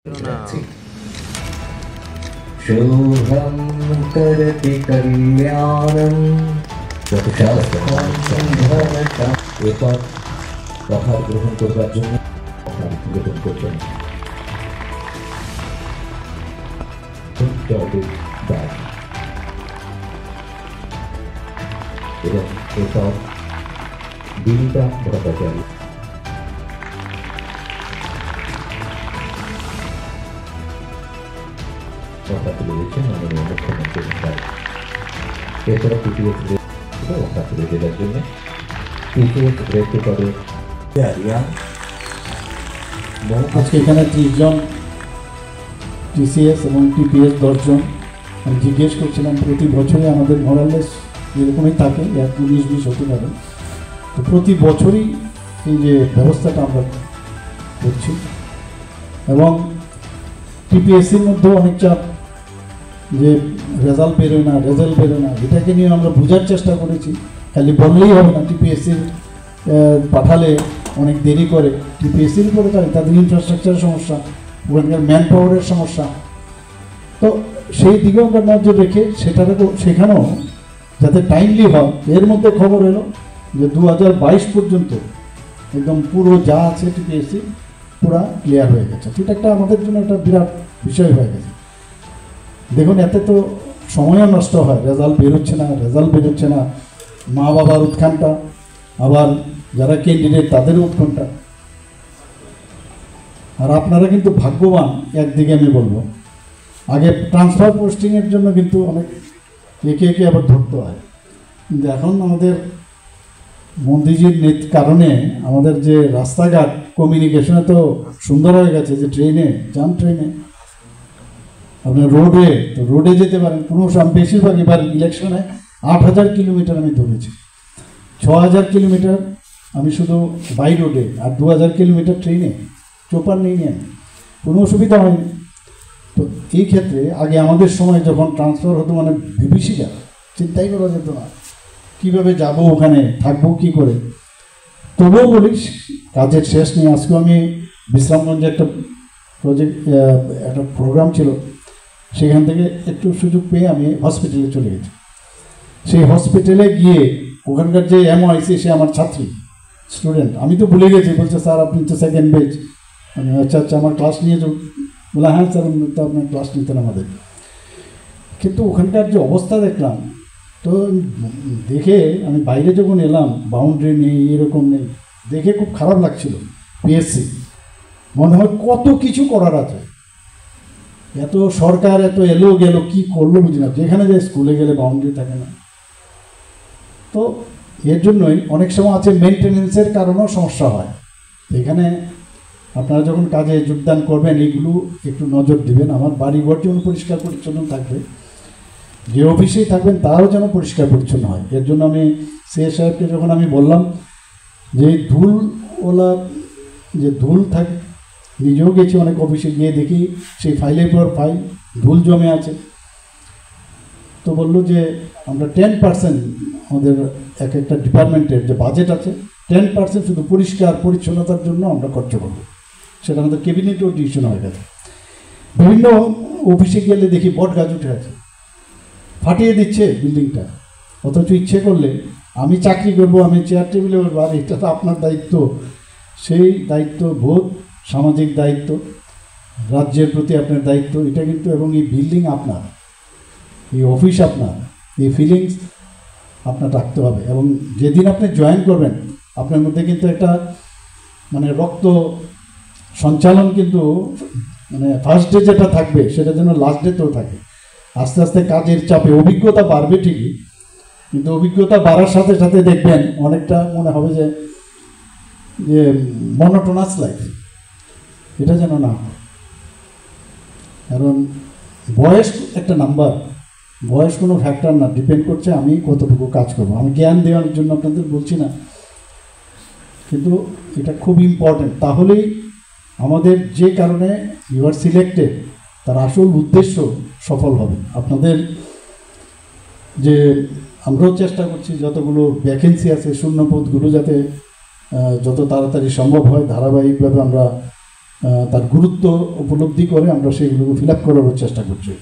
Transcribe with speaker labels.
Speaker 1: শুভম করতি কল্যাণম এরপর প্রভার গ্রহণ করবার জন্য নিবেদন করবেন এবং এরপর বিনীতা ভট্টাচার্য কথা তুলে দিয়েছেন মাননীয় মুখ্যমন্ত্রী মহোদয়। এছাড়া পিটিএস কথা তুলে দেওয়ার জন্য পিটিএস গ্রেড করে
Speaker 2: আজকে এখানে 30 জন টিসিএস এবং টিপিএস 10 জন। আমি জিজ্ঞেস করছিলাম প্রতি বছরই আমাদের মোরালেস এরকমই থাকে, 19-20 হতে পারে। তো প্রতি বছরই এই যে ব্যবস্থাটা আমরা করছি এবং টিপিএসসির মধ্যেও অনেক চাপ যে রেজাল্ট বেরোয় না, এটাকে নিয়ে আমরা বোঝার চেষ্টা করেছি। খালি বললেই হবে না, টিপিএসসির পাঠালে অনেক দেরি করে, টিপিএসসির উপরে তাদের ইনফ্রাস্ট্রাকচারের সমস্যা, ওখানকার ম্যান পাওয়ারের সমস্যা। তো সেই দিকেও আমরা নজর রেখে সেখানেও যাতে টাইমলি হয়। এর মধ্যে খবর এলো যে 2022 পর্যন্ত একদম পুরো যা আছে টিপিএসসি পুরা ক্লিয়ার হয়ে গেছে। সেটা একটা আমাদের জন্য একটা বিরাট বিষয় হয়ে গেছে। দেখুন, এতে তো সময়ও নষ্ট হয়, রেজাল্ট বেরোচ্ছে না, মা বাবার উৎকণ্ঠা, আবার যারা ক্যান্ডিডেট তাদেরও উৎকণ্ঠা। আর আপনারা কিন্তু ভাগ্যবান একদিকে আমি বলবো। আগে ট্রান্সফার পোস্টিংয়ের জন্য কিন্তু অনেক একে আবার ধরতে হয়, কিন্তু এখন আমাদের মোদিজির কারণে আমাদের যে রাস্তাঘাট কমিউনিকেশনে তো সুন্দর হয়ে গেছে, যে ট্রেনে আপনার রোডে যেতে পারেন কোনো বেশিরভাগ। এবার ইলেকশনে 8000 কিলোমিটার আমি ধরেছি, 6000 কিলোমিটার আমি শুধু বাই রোডে, আর 2000 কিলোমিটার ট্রেনে, চোপার নেই নিয়ে কোনো অসুবিধা হয়নি। তো এই ক্ষেত্রে আগে আমাদের সময় যখন ট্রান্সফার হতো মানে বিভীষিকা, চিন্তাই করা যেত না কীভাবে যাব, ওখানে থাকবো কী করে। তবুও বলি, কাজের শেষ নেই। আজকেও আমি বিশ্রামগঞ্জে একটা প্রোগ্রাম ছিল, সেখান থেকে একটু সুযোগ পেয়ে আমি হসপিটালে চলে গেছি। সেই হসপিটালে গিয়ে ওখানকার যে এমওআইসি, সে আমার ছাত্রী স্টুডেন্ট। আমি তো ভুলে গেছি, বলছে স্যার আপনি তো সেকেন্ড বেচ। আমি আচ্ছা আমার ক্লাস নিয়ে যাও। বলে হ্যাঁ স্যার, তো আপনার ক্লাস নিতেন আমাদের। কিন্তু ওখানকার যে অবস্থা দেখলাম, তো দেখে আমি বাইরে যখন এলাম, বাউন্ডারি নেই, এরকম নেই, দেখে খুব খারাপ লাগছিল। পিএসসি মনে হয় কত কিছু করার আছে, এত সরকার এত এলো গেল, কি করলো বুঝি না। যেখানে যায় স্কুলে গেলে বাউন্ডারি থাকে না। তো এর জন্যই অনেক সময় আছে মেনটেনেন্সের কারণেও সমস্যা হয়। এখানে আপনারা যখন কাজে যোগদান করবেন, এইগুলো একটু নজর দেবেন। আমার বাড়িঘর যেমন পরিষ্কার পরিচ্ছন্ন থাকবে, যে অফিসেই থাকবেন তারাও যেন পরিষ্কার পরিচ্ছন্ন হয়। এর জন্য আমি সিএস সাহেবকে যখন আমি বললাম যে ধুলওয়ালা যে ধুল থাকে, নিজেও গেছি অনেক অফিসে, গিয়ে দেখি সেই ফাইলের পর ফাইল ধুল জমে আছে। তো বললো যে আমরা 10% আমাদের একটা ডিপার্টমেন্টের যে বাজেট আছে, 10% শুধু পরিষ্কার পরিচ্ছন্নতার জন্য আমরা খরচ করবো। সেটা আমাদের ক্যাবিনেটেও ডিসিশন হয়ে গেছে। বিভিন্ন অফিসে গেলে দেখি বট গাছ উঠে আছে, ফাটিয়ে দিচ্ছে বিল্ডিংটা। অথচ ইচ্ছে করলে আমি চাকরি করব, আমি চেয়ার টেবিলে বলবো, আর এটা তো আপনার দায়িত্ব। সেই দায়িত্ব বোধ, সামাজিক দায়িত্ব, রাজ্যের প্রতি আপনার দায়িত্ব, এটা কিন্তু। এবং এই বিল্ডিং আপনার, এই অফিস আপনার, এই ফিলিংস আপনার রাখতে হবে। এবং যেদিন আপনি জয়েন করবেন, আপনার মধ্যে কিন্তু একটা মানে রক্ত সঞ্চালন কিন্তু মানে ফার্স্ট ডে যেটা থাকবে, সেটা যেন লাস্ট ডেতেও থাকে। আস্তে আস্তে কাজের চাপে অভিজ্ঞতা বাড়বে ঠিকই, কিন্তু অভিজ্ঞতা বাড়ার সাথে সাথে দেখবেন অনেকটা মনে হবে যে মনোটোনাস লাইফ, এটা যেন না হয়। কারণ বয়স একটা নাম্বার, বয়স কোনো ফ্যাক্টর না, ডিপেন্ড করছে আমি কতটুকু কাজ করবো। আমি জ্ঞান দেওয়ার জন্য আপনাদের বলছি না, কিন্তু এটা খুব ইম্পর্টেন্ট। তাহলেই আমাদের যে কারণে ইউ আর সিলেক্টেড, তার আসল উদ্দেশ্য সফল হবে। আপনাদের যে আমরাও চেষ্টা করছি যতগুলো ভ্যাকেন্সি আছে, শূন্যপদগুলো যাতে যত তাড়াতাড়ি সম্ভব হয় ধারাবাহিকভাবে আমরা তার গুরুত্ব উপলব্ধি করে আমরা সেগুলোকে ফিল আপ করার চেষ্টা করছি।